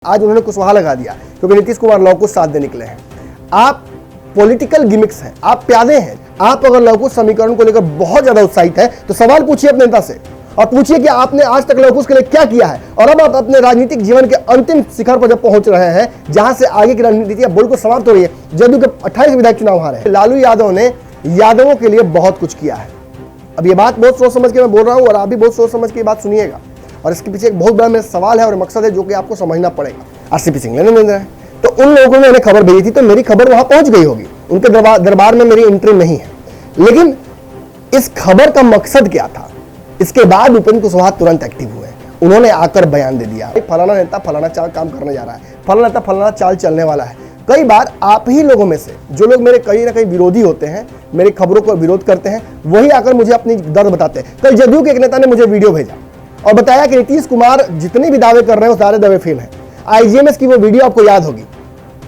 आज उन्होंने कुशवाहा लगा दिया क्योंकि नीतीश कुमार लव कुश साथ दे निकले हैं। आप पॉलिटिकल गिमिक्स हैं, आप प्यादे हैं। आप अगर लव कुश समीकरण को लेकर बहुत ज्यादा उत्साहित है तो सवाल पूछिए अपने नेता से और पूछिए कि आपने आज तक लव कुश के लिए क्या किया है। और अब आप अपने राजनीतिक जीवन के अंतिम शिखर पर जब पहुंच रहे हैं, जहां से आगे की रणनीति बिल्कुल समाप्त हो रही है। जदयू के 28 विधायक चुनाव हारे, लालू यादव ने यादवों के लिए बहुत कुछ किया है। अब ये बात बहुत सोच समझ के मैं बोल रहा हूं और आप भी बहुत सोच समझ के बात सुनिएगा। और इसके पीछे एक बहुत बड़ा मेरा सवाल है और मकसद है जो कि आपको समझना पड़ेगा। आरसीपी सिंह लेने देना है तो उन लोगों ने उन्हें खबर भेजी थी तो मेरी खबर वहां पहुंच गई होगी। उनके दरबार में मेरी एंट्री नहीं है, लेकिन इस खबर का मकसद क्या था? इसके बाद उपेंद्र कुशवाहा तुरंत एक्टिव हुए। उन्होंने आकर बयान दे दिया फलाना नेता फलाना चाल काम करने जा रहा है, फलाना नेता फलाना चाल चलने वाला है। कई बार आप ही लोगों में से जो लोग मेरे कहीं ना कहीं विरोधी होते हैं, मेरी खबरों को विरोध करते हैं, वही आकर मुझे अपनी दर्द बताते हैं। कल जदयू के एक नेता ने मुझे वीडियो भेजा और बताया कि नीतीश कुमार जितने भी दावे कर रहे हैं वो सारे दावे फेल हैं। आईजीएमएस की वो वीडियो आपको याद होगी।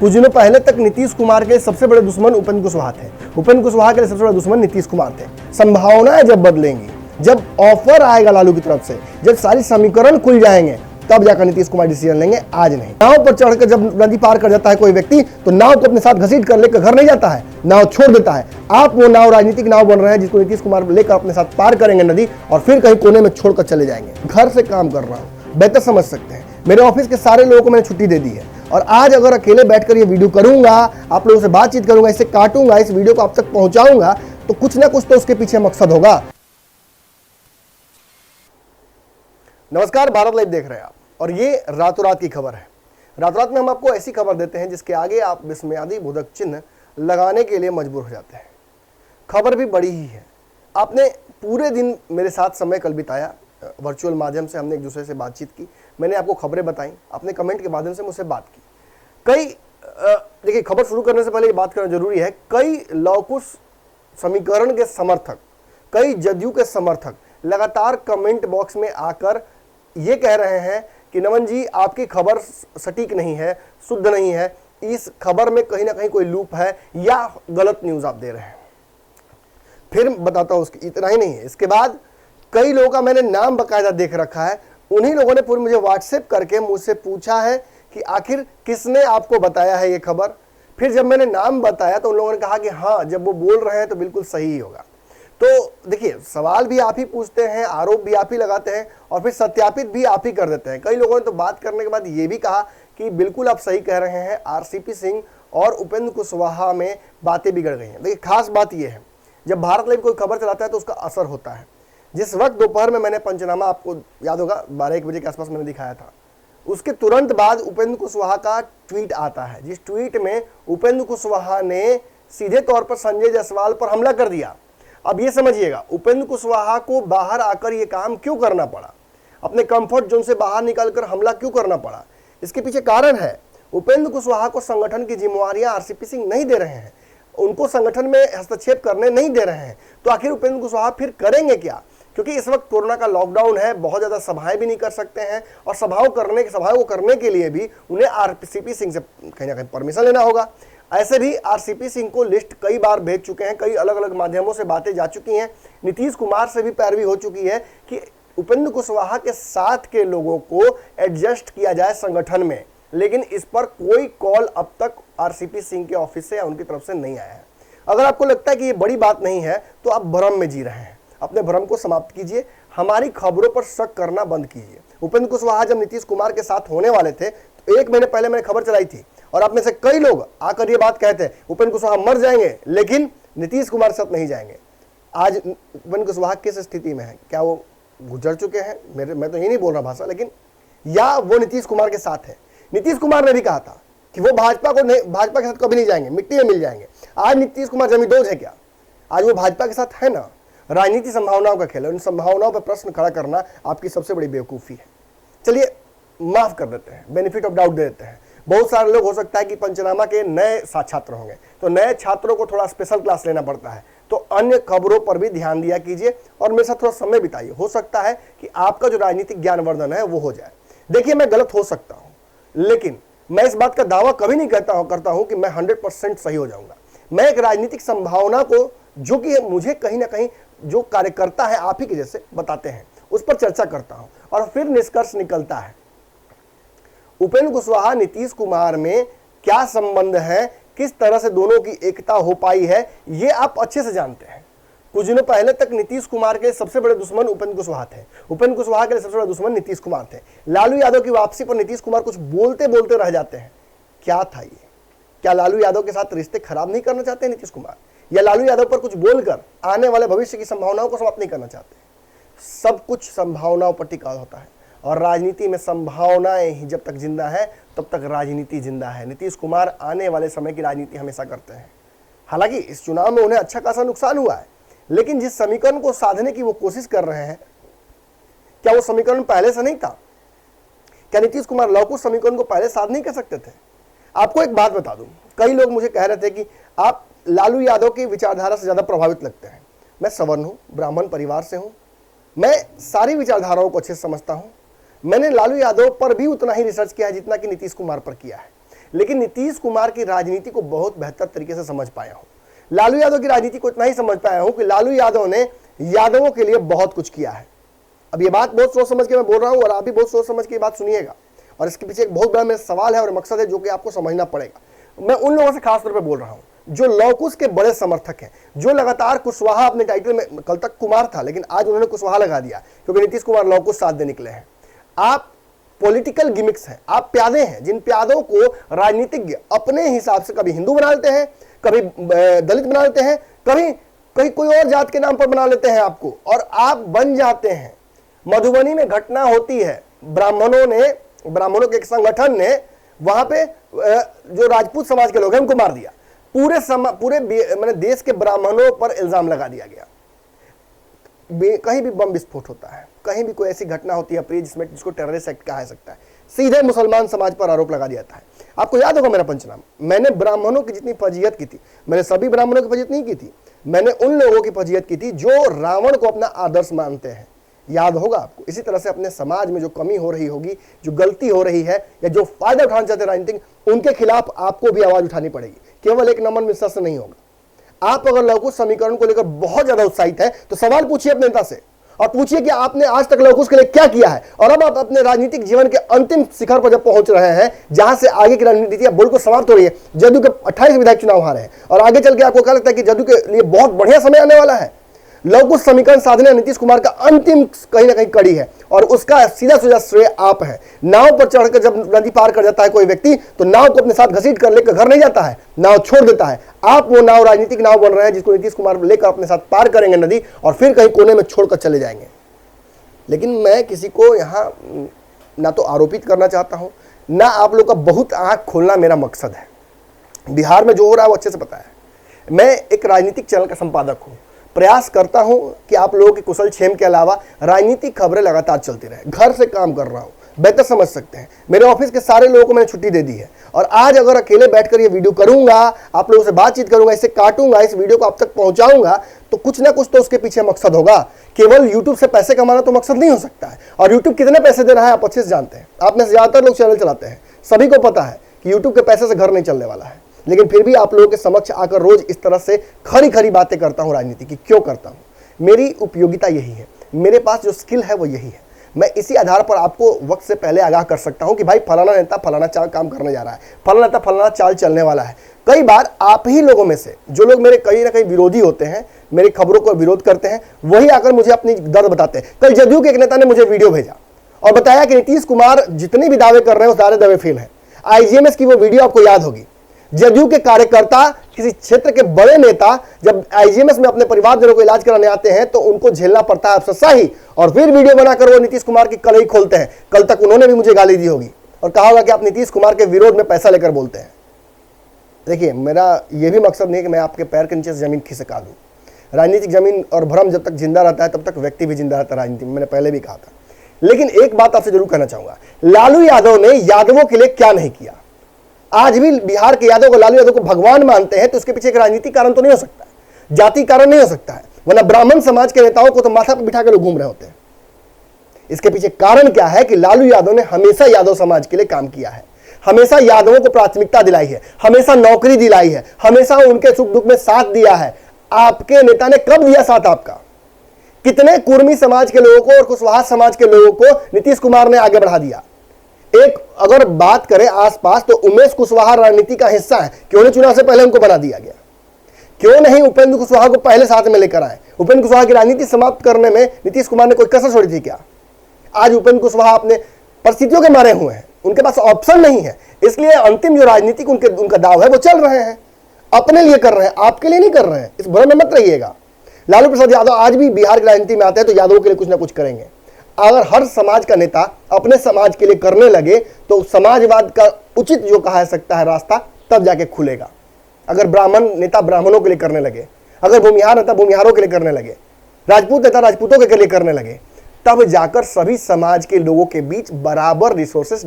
कुछ दिनों पहले तक नीतीश कुमार के सबसे बड़े दुश्मन उपेंद्र कुशवाहा थे। उपेंद्र कुशवाहा के लिए सबसे बड़ा दुश्मन नीतीश कुमार थे। संभावनाएं जब बदलेंगी, जब ऑफर आएगा लालू की तरफ से, जब सारी समीकरण खुल जाएंगे, तब जाकर नीतीश कुमार डिसीजन लेंगे, आज नहीं। नाव पर चढ़कर जब नदी पार कर जाता है कोई व्यक्ति तो नाव को अपने साथ घसीट कर लेकर घर नहीं जाता है, नाव छोड़ देता है। आप वो नाव राजनीतिक नाव बन रहे हैं जिसको नीतीश कुमार लेकर अपने साथ पार करेंगे नदी और फिर कहीं कोने में छोड़कर चले जाएंगे। घर से काम कर रहा हूं, बेहतर समझ सकते हैं। मेरे ऑफिस के सारे लोगों को मैंने छुट्टी दे दी है और आज अगर अकेले बैठकर ये वीडियो करूंगा, आप लोगों से बातचीत करूंगा, इसे काटूंगा, इस वीडियो को आप तक पहुंचाऊंगा, तो कुछ ना कुछ तो उसके पीछे मकसद होगा। नमस्कार, भारत लाइव देख रहे हैं आप और ये रातों रात की खबर है। रातों रात में हम आपको ऐसी खबर देते हैं जिसके आगे आप विस्मयादी बोधक चिन्ह लगाने के लिए मजबूर हो जाते हैं। खबर भी बड़ी ही है। आपने पूरे दिन मेरे साथ समय कल बिताया, वर्चुअल माध्यम से हमने एक दूसरे से बातचीत की, मैंने आपको खबरें बताई, अपने कमेंट के माध्यम से मुझसे बात की। कई देखिए, खबर शुरू करने से पहले ये बात करना जरूरी है, कई लव कुश समीकरण के समर्थक, कई जदयू के समर्थक लगातार कमेंट बॉक्स में आकर ये कह रहे हैं कि नमन जी आपकी खबर सटीक नहीं है, शुद्ध नहीं है, इस खबर में कहीं ना कहीं कोई लूप है या गलत न्यूज आप दे रहे हैं। फिर बताता हूं, उसकी इतना ही नहीं है, इसके बाद कई लोगों का मैंने नाम बकायदा देख रखा है। उन्हीं लोगों ने पूरी मुझे व्हाट्सएप करके मुझसे पूछा है कि आखिर किसने आपको बताया है ये खबर। फिर जब मैंने नाम बताया तो उन लोगों ने कहा कि हाँ, जब वो बोल रहे हैं तो बिल्कुल सही ही होगा। तो देखिए, सवाल भी आप ही पूछते हैं, आरोप भी आप ही लगाते हैं और फिर सत्यापित भी आप ही कर देते हैं। कई लोगों ने तो बात करने के बाद ये भी कहा कि बिल्कुल आप सही कह रहे हैं, आरसीपी सिंह और उपेंद्र कुशवाहा में बातें बिगड़ गई हैं। देखिए, खास बात यह है, जब भारत लाइव कोई खबर चलाता है तो उसका असर होता है। जिस वक्त दोपहर में मैंने पंचनामा, आपको याद होगा 12-1 बजे के आसपास मैंने दिखाया था, उसके तुरंत बाद उपेंद्र कुशवाहा का ट्वीट आता है, जिस ट्वीट में उपेंद्र कुशवाहा ने सीधे तौर पर संजय जायसवाल पर हमला कर दिया। अब ये समझिएगा, उपेंद्र कुशवाहा को बाहर आकर ये काम क्यों करना पड़ा, अपने कंफर्ट जोन से बाहर निकलकर हमला क्यों करना पड़ा? इसके पीछे कारण है, उपेंद्र कुशवाहा को संगठन की जिम्मेवारियां आरसीपी सिंह नहीं दे रहे हैं, उनको संगठन में हस्तक्षेप करने नहीं दे रहे हैं। तो आखिर उपेंद्र कुशवाहा फिर करेंगे क्या? क्योंकि इस वक्त कोरोना का लॉकडाउन है, बहुत ज्यादा सभाएं भी नहीं कर सकते हैं और सभाओं को करने के लिए भी उन्हें आरसीपी सिंह से कहीं ना कहीं परमिशन लेना होगा। ऐसे भी आरसीपी सिंह को लिस्ट कई बार भेज चुके हैं, कई अलग अलग माध्यमों से बातें जा चुकी हैं, नीतीश कुमार से भी पैरवी हो चुकी है कि उपेंद्र कुशवाहा के साथ के लोगों को एडजस्ट किया जाए संगठन में। लेकिन इस पर कोई कॉल अब तक आरसीपी सिंह के ऑफिस से या उनकी तरफ से नहीं आया है। अगर आपको लगता है कि ये बड़ी बात नहीं है तो आप भ्रम में जी रहे हैं। अपने भ्रम को समाप्त कीजिए, हमारी खबरों पर शक करना बंद कीजिए। उपेंद्र कुशवाहा जब नीतीश कुमार के साथ होने वाले थे तो 1 महीने पहले मैंने खबर चलाई थी और आप में से कई लोग आकर ये बात कहते हैं उपेंद्र कुशवाहा मर जाएंगे लेकिन नीतीश कुमार साथ नहीं जाएंगे। आज उपेंद्र कुशवाहा किस स्थिति में है? क्या वो गुजर चुके हैं? मैं तो ये नहीं बोल रहा भाषा, लेकिन या वो नीतीश कुमार के साथ है। नीतीश कुमार ने भी कहा था कि वो भाजपा के साथ कभी नहीं जाएंगे, मिट्टी में मिल जाएंगे। आज नीतीश कुमार जमींदोज है क्या? आज वो भाजपा के साथ है ना। राजनीति संभावनाओं का खेल है, उन संभावनाओं पर प्रश्न खड़ा करना आपकी सबसे बड़ी बेवकूफ़ी है। चलिए माफ कर देते हैं, बेनिफिट ऑफ डाउट दे देते हैं। बहुत सारे लोग हो सकता है कि पंचनामा के नए छात्र होंगे, तो नए छात्रों को थोड़ा स्पेशल क्लास लेना पड़ता है, तो अन्य खबरों पर भी ध्यान दिया कीजिए और मेरे साथ थोड़ा समय बिताइए। हो सकता है कि आपका जो राजनीतिक ज्ञानवर्धन है वो हो जाए। देखिए, मैं गलत हो सकता हूँ, लेकिन मैं इस बात का दावा कभी नहीं करता हूं कि मैं 100% सही हो जाऊंगा। मैं एक राजनीतिक संभावना को, जो कि मुझे कहीं ना कहीं जो कार्यकर्ता है आप ही के जैसे बताते हैं, उस पर चर्चा करता हूं और फिर निष्कर्ष निकलता है। उपेंद्र कुशवाहा नीतीश कुमार में क्या संबंध है, किस तरह से दोनों की एकता हो पाई है, ये आप अच्छे से जानते हैं। कुछ दिनों पहले तक नीतीश कुमार के सबसे बड़े दुश्मन उपेंद्र कुशवाहा थे, उपेंद्र कुशवाहा के सबसे बड़ा दुश्मन नीतीश कुमार थे। लालू यादव की वापसी पर नीतीश कुमार कुछ बोलते बोलते रह जाते हैं। क्या था ये? क्या लालू यादव के साथ रिश्ते खराब नहीं करना चाहते नीतीश कुमार, या लालू यादव पर कुछ बोलकर आने वाले भविष्य की संभावनाओं को समाप्त नहीं करना चाहते? सब कुछ संभावनाओं पर टिका होता है, और राजनीति में संभावनाएं ही जब तक जिंदा है तब तक राजनीति जिंदा है। नीतीश कुमार आने वाले समय की राजनीति हमेशा करते हैं। हालांकि इस चुनाव में उन्हें अच्छा खासा नुकसान हुआ है, लेकिन जिस समीकरण को साधने की वो कोशिश कर रहे हैं, क्या वो समीकरण पहले से नहीं था? क्या नीतीश कुमार लौकुश समीकरण को पहले साध नहीं कर सकते थे? आपको एक बात बता दूं, कई लोग मुझे कह रहे थे कि आप लालू यादव की विचारधारा से ज्यादा प्रभावित लगते हैं। मैं सवर्ण हूं, ब्राह्मण परिवार से हूं, मैं सारी विचारधाराओं को अच्छे से समझता हूं। मैंने लालू यादव पर भी उतना ही रिसर्च किया है जितना कि नीतीश कुमार पर किया है, लेकिन नीतीश कुमार की राजनीति को बहुत बेहतर तरीके से समझ पाया हूं। लालू यादव की राजनीति को इतना ही समझ पाया हूं कि लालू यादव ने यादवों के लिए बहुत कुछ किया है। अब ये बात बहुत सोच समझ के मैं बोल रहा हूं, और आप भी बहुत सोच समझ के ये बात सुनिएगा, और इसके पीछे एक बहुत बड़ा मेरा सवाल है और मकसद है जो कि आपको समझना पड़ेगा। मैं उन लोगों से खास तौर पर बोल रहा हूं जो लौकुश के बड़े समर्थक हैं, जो लगातार कुशवाहा अपने टाइटल में, कल तक कुमार था लेकिन आज उन्होंने कुशवाहा लगा दिया क्योंकि नीतीश कुमार लौकुश साथ दे निकले हैं। आप पॉलिटिकल गिमिक्स हैं, आप प्यादे हैं, जिन प्यादों को राजनीतिज्ञ अपने हिसाब से कभी हिंदू बना लेते हैं, कभी दलित बना लेते हैं, कभी कोई और जात के नाम पर बना लेते हैं आपको, और आप बन जाते हैं। मधुबनी में घटना होती है, ब्राह्मणों के एक संगठन ने वहां पे जो राजपूत समाज के लोग हैं उनको मार दिया। पूरे मैंने देश के ब्राह्मणों पर इल्जाम लगा दिया गया। कहीं भी बम विस्फोट होता है, कहीं भी कोई ऐसी घटना होती है प्रिय जिसको टेररिस्ट एक्ट कहा जा सकता है, सीधे मुसलमान समाज पर आरोप लगा दिया जाता है। आपको याद होगा मेरा पंचनामा, मैंने ब्राह्मणों की जितनी फजीहत की थी, मैंने सभी ब्राह्मणों की फजीहत नहीं की थी, मैंने उन लोगों की फजीहत की थी जो रावण को अपना आदर्श मानते हैं। याद होगा आपको। इसी तरह से अपने समाज में जो कमी हो रही होगी, जो गलती हो रही है, या जो फायदा उठाना चाहते हैं राजनीतिक, उनके खिलाफ आपको भी आवाज उठानी पड़ेगी। केवल एक नमन मिश्रा से नहीं होगा। आप अगर लौकुश समीकरण को लेकर बहुत ज्यादा उत्साहित है तो सवाल पूछिए अपने नेता से, और पूछिए कि आपने आज तक लौकुश के लिए क्या किया है, और अब आप अपने राजनीतिक जीवन के अंतिम शिखर पर जब पहुंच रहे हैं, जहां से आगे की राजनीति बिल्कुल समाप्त हो रही है। जदयू के 28 विधायक चुनाव हारे हैं, और आगे चल के आपको क्या लगता है कि जदयू के लिए बहुत बढ़िया समय आने वाला है? लौकुश समीकरण साधने नीतीश कुमार का अंतिम कहीं ना कहीं कड़ी है, और उसका सीधा सीधा श्रेय आप है। नाव पर चढ़कर जब नदी पार कर जाता है कोई व्यक्ति, तो नाव को अपने साथ घसीट कर लेकर घर नहीं जाता है, नाव छोड़ देता है। आप वो नाव राजनीतिक नाव बन रहे हैं जिसको नीतीश कुमार लेकर अपने साथ पार करेंगे नदी, और फिर कहीं कोने में छोड़कर चले जाएंगे। लेकिन मैं किसी को यहाँ ना तो आरोपित करना चाहता हूँ, ना आप लोग का बहुत आंख खोलना मेरा मकसद है। बिहार में जो हो रहा है वो अच्छे से पता है। मैं एक राजनीतिक चैनल का संपादक हूँ, प्रयास करता हूं कि आप लोगों के कुशल क्षेम के अलावा राजनीतिक खबरें लगातार चलती रहे। घर से काम कर रहा हूं, बेहतर समझ सकते हैं। मेरे ऑफिस के सारे लोगों को मैंने छुट्टी दे दी है, और आज अगर अकेले बैठकर ये वीडियो करूंगा, आप लोगों से बातचीत करूंगा, इसे काटूंगा, इस वीडियो को आप तक पहुंचाऊंगा, तो कुछ ना कुछ तो उसके पीछे मकसद होगा। केवल यूट्यूब से पैसे कमाना तो मकसद नहीं हो सकता है, और यूट्यूब कितने पैसे दे रहा है आप अच्छे से जानते हैं। आप में से ज्यादातर लोग चैनल चलाते हैं, सभी को पता है कि यूट्यूब के पैसे से घर नहीं चलने वाला है। लेकिन फिर भी आप लोगों के समक्ष आकर रोज इस तरह से खरी खरी बातें करता हूं राजनीति की। क्यों करता हूं? मेरी उपयोगिता यही है, मेरे पास जो स्किल है वो यही है। मैं इसी आधार पर आपको वक्त से पहले आगाह कर सकता हूं कि भाई फलाना नेता फलाना काम करने जा रहा है, फलाना नेता फलाना चाल चलने वाला है। कई बार आप ही लोगों में से जो लोग मेरे कहीं ना कहीं विरोधी होते हैं, मेरी खबरों को विरोध करते हैं, वही आकर मुझे अपनी दर्द बताते हैं। कल जदयू के एक नेता ने मुझे वीडियो भेजा और बताया कि नीतीश कुमार जितने भी दावे कर रहे हैं वो सारे दावे फेल हैं। आईजीएमएस की वो वीडियो आपको याद होगी। जदयू के कार्यकर्ता, किसी क्षेत्र के बड़े नेता जब आईजीएमएस में अपने परिवारजनों को इलाज कराने आते हैं तो उनको झेलना पड़ता है अफसरशाही, और फिर वीडियो बनाकर वो नीतीश कुमार की कलई खोलते हैं। कल तक उन्होंने भी मुझे गाली दी होगी और कहा होगा कि आप नीतीश कुमार के विरोध में पैसा लेकर बोलते हैं। देखिए, मेरा यह भी मकसद नहीं कि मैं आपके पैर के नीचे से जमीन खिसका दूं। राजनीतिक जमीन और भ्रम जब तक जिंदा रहता है तब तक व्यक्ति भी जिंदा रहता है राजनीति में, मैंने पहले भी कहा था। लेकिन एक बात आपसे जरूर कहना चाहूंगा, लालू यादव ने यादवों के लिए क्या नहीं किया। आज भी बिहार के यादव को, लालू यादव को भगवान मानते हैं, तो उसके पीछे एक राजनीतिक कारण तो नहीं हो सकता है, जाति कारण नहीं हो सकता है, वरना ब्राह्मण समाज के नेताओं को तो माथा पर बिठा के लोग घूम रहे होते हैं। इसके पीछे कारण क्या है कि लालू यादव ने हमेशा यादव समाज के लिए काम किया है, हमेशा यादवों को प्राथमिकता दिलाई है, हमेशा नौकरी दिलाई है, हमेशा उनके सुख दुख में साथ दिया है। आपके नेता ने कब दिया साथ आपका? कितने कुर्मी समाज के लोगों को और कुशवाहा समाज के लोगों को नीतीश कुमार ने आगे बढ़ा दिया? एक अगर बात करें आसपास तो उमेश कुशवाहा राजनीति का हिस्सा है, क्यों नहीं चुनाव से पहले उनको बना दिया गया? क्यों नहीं उपेंद्र कुशवाहा को पहले साथ में लेकर आए? उपेंद्र कुशवाहा की राजनीति समाप्त करने में नीतीश कुमार ने कोई कसर छोड़ी थी क्या? आज उपेंद्र कुशवाहा अपने परिस्थितियों के मारे हुए हैं, उनके पास ऑप्शन नहीं है, इसलिए अंतिम जो राजनीतिक उनका दाव है वो चल रहे हैं, अपने लिए कर रहे हैं, आपके लिए नहीं कर रहे हैं। इस भ्रम में मत रहिएगा। लालू प्रसाद यादव आज भी बिहार की राजनीति में आते हैं तो यादवों के लिए कुछ ना कुछ करेंगे। अगर हर समाज का नेता अपने समाज के लिए करने लगे तो समाजवाद का उचित जो कहा सकता है रास्ता तब जाके खुलेगा। अगर ब्राह्मण नेता ब्राह्मणों के लिए करने लगे, अगर भूमिहार नेता भूमिहारों के लिए करने लगे, राजपूत नेता राजपूतों के लिए करने लगे, तब जाकर सभी समाज के लोगों के बीच बराबर रिसोर्सेस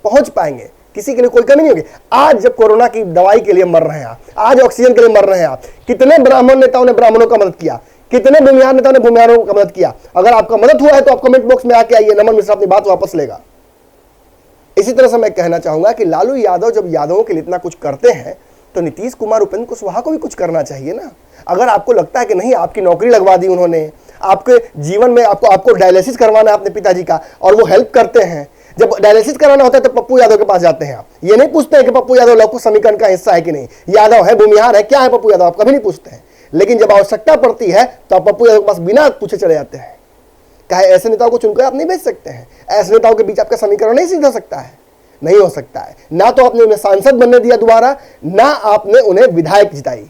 पहुंच पाएंगे, किसी के लिए कोई कमी नहीं होगी। आज जब कोरोना की दवाई के लिए मर रहे हैं आप, आज ऑक्सीजन के लिए मर रहे हैं आप, कितने ब्राह्मण नेताओं ने ब्राह्मणों का मदद किया, कितने भूमिहार नेताओं ने भूमिहारों का मदद किया। अगर आपका मदद हुआ है तो आप कमेंट बॉक्स में आके आइए, नमन मिश्रा अपनी बात वापस लेगा। इसी तरह से मैं कहना चाहूंगा कि लालू यादव जब यादवों के लिए इतना कुछ करते हैं तो नीतीश कुमार उपेंद्र कुशवाहा को भी कुछ करना चाहिए ना। अगर आपको लगता है कि नहीं, आपकी नौकरी लगवा दी उन्होंने, आपके जीवन में आपको डायलिसिस करवाना है अपने पिताजी का और वो हेल्प करते हैं, जब डायलिसिस कराना होता है तो पप्पू यादव के पास जाते हैं। आप ये नहीं पूछते हैं कि पप्पू यादव लौह कुश समीकरण का हिस्सा है कि नहीं, यादव है, भूमिहार है, क्या है पप्पू यादव, आप कभी नहीं पूछते हैं। लेकिन जब आवश्यकता पड़ती है तो आप पप्पू यादव के पास बिना पूछे चले जाते हैं। कहे ऐसे नेताओं को चुनकर आप नहीं भेज सकते हैं, ऐसे नेताओं के बीच आपका समीकरण नहीं सीधा सकता है, नहीं हो सकता है। ना तो आपने उन्हें सांसद बनने दिया दोबारा, ना आपने उन्हें विधायक जिताई।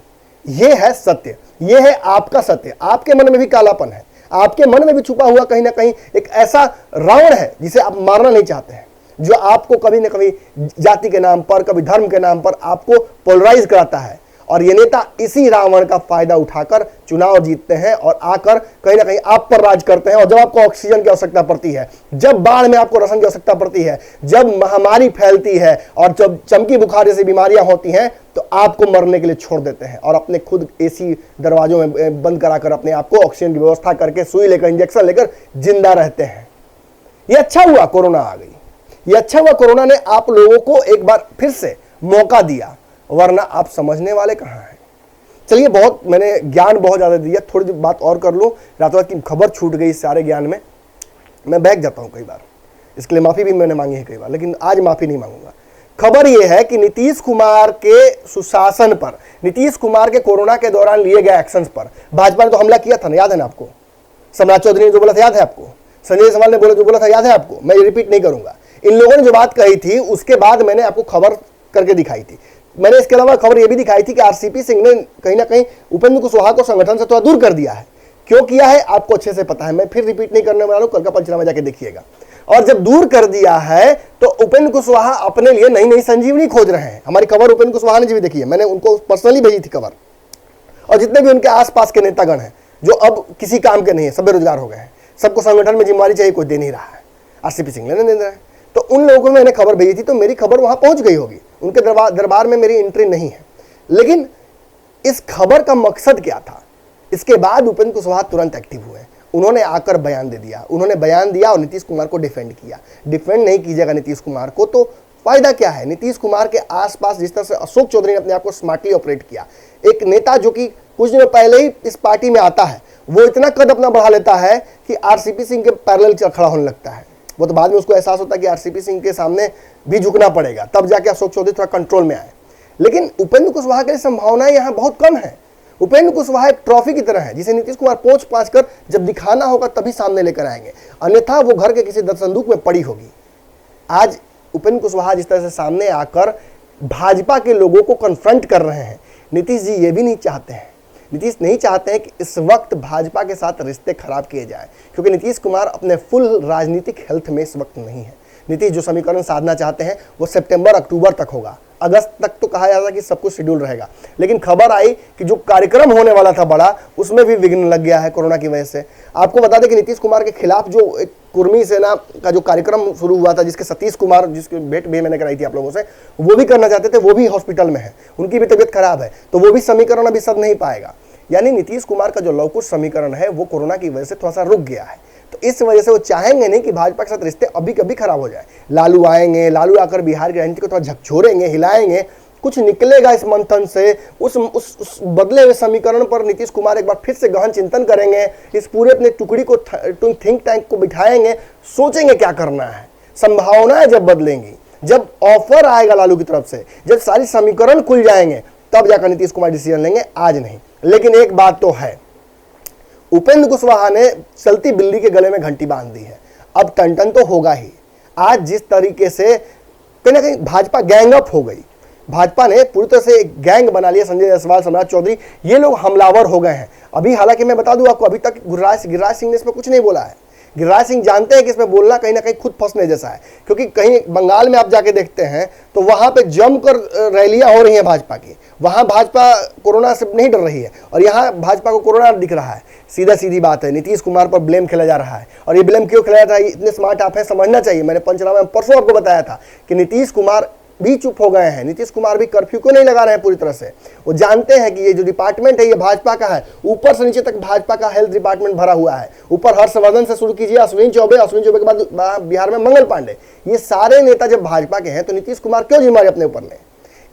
ये है सत्य, ये है आपका सत्य। आपके मन में भी कालापन है, आपके मन में भी छुपा हुआ कहीं ना कहीं एक ऐसा रावण है जिसे आप मारना नहीं चाहते हैं, जो आपको कभी ना कभी जाति के नाम पर, कभी धर्म के नाम पर आपको पोलराइज कराता है। और ये नेता इसी रावण का फायदा उठाकर चुनाव जीतते हैं और आकर कहीं ना कहीं आप पर राज करते हैं। और जब आपको ऑक्सीजन की आवश्यकता पड़ती है, जब बाढ़ में आपको राशन की आवश्यकता पड़ती है, जब महामारी फैलती है और जब चमकी बुखार जैसी बीमारियां होती हैं, तो आपको मरने के लिए छोड़ देते हैं और अपने खुद एसी दरवाजों में बंद कराकर अपने आप को ऑक्सीजन की व्यवस्था करके सुई लेकर, इंजेक्शन लेकर जिंदा रहते हैं। ये अच्छा हुआ कोरोना आ गई, ये अच्छा हुआ कोरोना ने आप लोगों को एक बार फिर से मौका दिया, वरना आप समझने वाले कहाँ हैं। चलिए, बहुत मैंने ज्ञान बहुत ज़्यादा दिया, थोड़ी देर बात और कर लूँ। रातों रात की खबर छूट गई इस सारे ज्ञान में, मैं बहक जाता हूँ कई बार, इसके लिए माफ़ी भी मैंने मांगी है कई बार, लेकिन आज माफ़ी नहीं मांगूंगा। खबर यह है कि नीतीश कुमार के सुशासन पर, नीतीश कुमार के कोरोना के दौरान लिए गए एक्शंस पर भाजपा ने तो हमला किया था ना, याद है ना आपको? सम्राट चौधरी ने जो बोला था याद है आपको? संजय सवाल ने जो बोला था याद है आपको? मैं रिपीट नहीं करूंगा। इन लोगों ने जो बात कही थी उसके बाद मैंने आपको खबर करके दिखाई थी। मैंने इसके अलावा खबर यह भी दिखाई थी कि आरसीपी सिंह ने कहीं ना कहीं उपेंद्र कुशवाहा को संगठन से थोड़ा दूर कर दिया है। क्यों किया है आपको अच्छे से पता है, मैं फिर रिपीट नहीं करने वाला हूं, कल का पंचनामा जाके देखिएगा। और जब दूर कर दिया है तो उपेंद्र कुशवाहा अपने लिए नई नई संजीवनी खोज रहे हैं। हमारी खबर उपेंद्र कुशवाहा ने जी भी देखी है, मैंने उनको पर्सनली भेजी थी खबर। और जितने भी उनके आसपास के नेतागण हैं जो अब किसी काम के नहीं है, सब बेरोजगार हो गए हैं, सबको संगठन में जिम्मेवारी चाहिए, कोई दे नहीं रहा है, आरसीपी सिंह लेने दे रहे हैं, तो उन लोगों को मैंने खबर भेजी थी, तो मेरी खबर वहां पहुंच गई होगी। उनके दरबार में मेरी एंट्री नहीं है। लेकिन इस खबर का मकसद क्या था? इसके बाद उपेंद्र कुशवाहा तुरंत एक्टिव हुए, उन्होंने आकर बयान दे दिया, उन्होंने बयान दिया और नीतीश कुमार को डिफेंड किया। डिफेंड नहीं कीजिएगा नीतीश कुमार को तो फायदा क्या है? नीतीश कुमार के आसपास जिस तरह से अशोक चौधरी ने अपने आप को स्मार्टली ऑपरेट किया, एक नेता जो कि कुछ दिन पहले ही इस पार्टी में आता है, वो इतना कद अपना बढ़ा लेता है कि आरसीपी सिंह के पैरेलल खड़ा होने लगता है। वो तो बाद में उसको एहसास होता है कि आरसीपी सिंह के सामने भी झुकना पड़ेगा, तब जाके अशोक चौधरी थोड़ा कंट्रोल में आए। लेकिन उपेंद्र कुशवाहा के लिए संभावनाएं यहाँ बहुत कम है। उपेंद्र कुशवाहा एक ट्रॉफी की तरह है जिसे नीतीश कुमार पोंछ पाँच कर जब दिखाना होगा तभी सामने लेकर आएंगे, अन्यथा वो घर के किसी संदूक में पड़ी होगी। आज उपेंद्र कुशवाहा जिस तरह से सामने आकर भाजपा के लोगों को कन्फ्रंट कर रहे हैं, नीतीश जी ये भी नहीं चाहते हैं। नीतीश नहीं चाहते हैं कि इस वक्त भाजपा के साथ रिश्ते खराब किए जाए, क्योंकि नीतीश कुमार अपने फुल राजनीतिक हेल्थ में इस वक्त नहीं है। नीतीश जो समीकरण साधना चाहते हैं वो सितंबर अक्टूबर तक होगा, अगस्त तक तो कहा जाता कि सब कुछ शेड्यूल रहेगा। लेकिन खबर आई कि जो कार्यक्रम होने वाला था बड़ा, उसमें भी विघ्न लग गया है कोरोना की वजह से। आपको बता दें कि नीतीश कुमार के खिलाफ जो एक कुर्मी सेना का जो कार्यक्रम शुरू हुआ था, जिसके सतीश कुमार, जिसकी भेंट भी मैंने कराई थी आप लोगों से, वो भी करना चाहते थे, वो भी हॉस्पिटल में है, उनकी भी तबीयत खराब है, तो वो भी समीकरण अभी सब नहीं पाएगा। यानी नीतीश कुमार का जो लवकुश समीकरण है वो कोरोना की वजह से थोड़ा सा रुक गया है। तो इस वजह से वो चाहेंगे नहीं कि भाजपा के साथ रिश्ते अभी कभी खराब हो जाए। लालू आएंगे, लालू आकर बिहार की राजनीति को थोड़ा झकझोरेंगे, हिलाएंगे, कुछ निकलेगा इस मंथन से। उस बदले हुए समीकरण पर नीतीश कुमार एक बार फिर से गहन चिंतन करेंगे, इस पूरे अपने टुकड़ी को, थिंक टैंक को बिठाएंगे, सोचेंगे क्या करना है। संभावनाएं जब बदलेंगी, जब ऑफर आएगा लालू की तरफ से, जब सारी समीकरण खुल जाएंगे, तब जाकर नीतीश कुमार डिसीजन लेंगे, आज नहीं। लेकिन एक बात तो है, उपेंद्र कुशवाहा ने चलती बिल्ली के गले में घंटी बांध दी है। अब टन तो होगा ही। आज जिस तरीके से कहीं ना कहीं भाजपा गैंग अप हो गई, भाजपा ने पूरी तरह से एक गैंग बना लिया, संजय जायसवाल, सम्राट चौधरी, ये लोग हमलावर हो गए हैं। अभी हालांकि मैं बता दूं आपको, अभी तक गिरिराज सिंह ने इसमें कुछ नहीं बोला है। गिरिराज सिंह जानते हैं कि इसमें बोलना कहीं ना कहीं खुद फंसने जैसा है, क्योंकि कहीं बंगाल में आप जाके देखते हैं तो वहां पे जमकर रैलियां हो रही हैं भाजपा की। वहां भाजपा कोरोना से नहीं डर रही है और यहाँ भाजपा को कोरोना दिख रहा है। सीधी बात है, नीतीश कुमार पर ब्लेम खेला जा रहा है। और ये ब्लेम क्यों खेला जाता है, इतने स्मार्ट आप हैं, समझना चाहिए। मैंने पंचनामा में परसों आपको बताया था कि नीतीश कुमार भी चुप हो गए हैं। नीतीश कुमार भी कर्फ्यू को नहीं लगा रहे हैं पूरी तरह से। वो जानते हैं कि ये जो डिपार्टमेंट है ये भाजपा का है, ऊपर से नीचे तक भाजपा का हेल्थ डिपार्टमेंट भरा हुआ है। ऊपर हर्षवर्धन से शुरू कीजिए, अश्विनी चौबे के बाद बिहार में मंगल पांडे, ये सारे नेता जब भाजपा के हैं तो नीतीश कुमार क्यों जिम्मेदारी अपने ऊपर लें।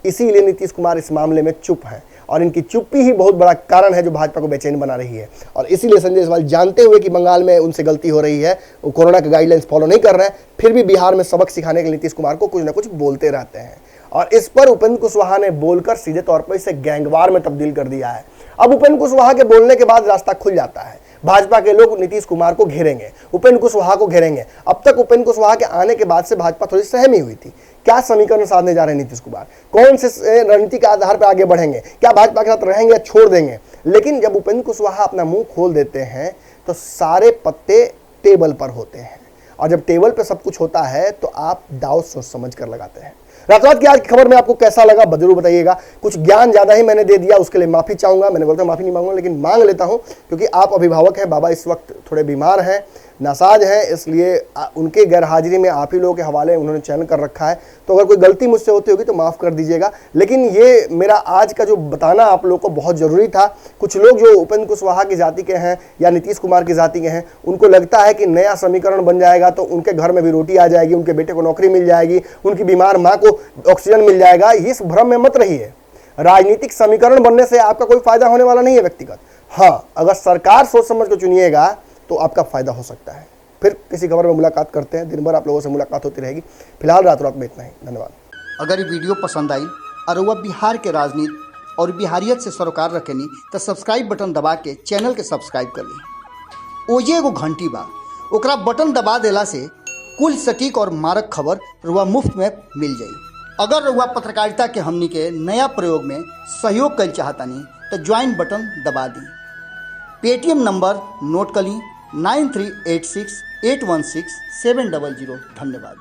इसीलिए नीतीश कुमार इस मामले में चुप है और इनकी चुप्पी ही बहुत बड़ा कारण है जो भाजपा को बेचैन बना रही है। और इसीलिए संजय जायसवाल जानते हुए कि बंगाल में उनसे गलती हो रही है, वो कोरोना के गाइडलाइंस फॉलो नहीं कर रहे हैं, फिर भी बिहार में सबक सिखाने के लिए नीतीश कुमार को कुछ ना कुछ बोलते रहते हैं। और इस पर उपेंद्र कुशवाहा ने बोलकर सीधे तौर पर इसे गैंगवार में तब्दील कर दिया है। अब उपेंद्र कुशवाहा के बोलने के बाद रास्ता खुल जाता है, भाजपा के लोग नीतीश कुमार को घेरेंगे, उपेंद्र कुशवाहा को घेरेंगे। अब तक उपेंद्र कुशवाहा के आने के बाद से भाजपा थोड़ी सहमी हुई थी। क्या समीकरण साधने जा रहे हैं नीतीश कुमार, कौन से रणनीति के आधार पर आगे बढ़ेंगे, क्या भाजपा के साथ रहेंगे या छोड़ देंगे। लेकिन जब उपेंद्र कुशवाहा अपना मुंह खोल देते हैं तो सारे पत्ते टेबल पर होते हैं, और जब टेबल पर सब कुछ होता है तो आप दाव सोच समझ कर लगाते हैं। रात की आज की खबर में आपको कैसा लगा जरूर बताइएगा। कुछ ज्ञान ज्यादा ही मैंने दे दिया, उसके लिए माफी चाहूंगा। मैंने बोलता माफी नहीं मांगूंगा, लेकिन मांग लेता हूं, क्योंकि आप अभिभावक हैं। बाबा इस वक्त थोड़े बीमार हैं, नासाज हैं, इसलिए उनके गैर हाजिरी में आप ही लोगों के हवाले उन्होंने चयन कर रखा है। तो अगर कोई गलती मुझसे होती होगी तो माफ़ कर दीजिएगा। लेकिन ये मेरा आज का जो बताना आप लोगों को बहुत ज़रूरी था। कुछ लोग जो उपेंद्र कुशवाहा की जाति के हैं या नीतीश कुमार की जाति के हैं, उनको लगता है कि नया समीकरण बन जाएगा तो उनके घर में भी रोटी आ जाएगी, उनके बेटे को नौकरी मिल जाएगी, उनकी बीमार माँ को ऑक्सीजन मिल जाएगा। इस भ्रम में मत रहिए। राजनीतिक समीकरण बनने से आपका कोई फायदा होने वाला नहीं है व्यक्तिगत। हाँ, अगर सरकार सोच समझ कर चुनिएगा तो आपका फायदा हो सकता है। फिर किसी खबर में मुलाकात करते हैं। दिन भर आप लोगों से मुलाकात होती रहेगी। फिलहाल रात में इतना ही। धन्यवाद। अगर ये वीडियो पसंद आई और वह बिहार के राजनीति और बिहारियत से सरोकार रखेनी तो सब्सक्राइब बटन दबा के चैनल के सब्सक्राइब कर ली। ओजे एगो घंटी बा, ओकरा बटन दबा देला से कुल सटीक और मारक खबर रुआ मुफ्त में मिल जाई। अगर रुआ पत्रकारिता के हमनी के नया प्रयोग में सहयोग कर चाहतानी तो ज्वाइन बटन दबा दी। पेटीएम नंबर नोट कर ली 9386816700। धन्यवाद।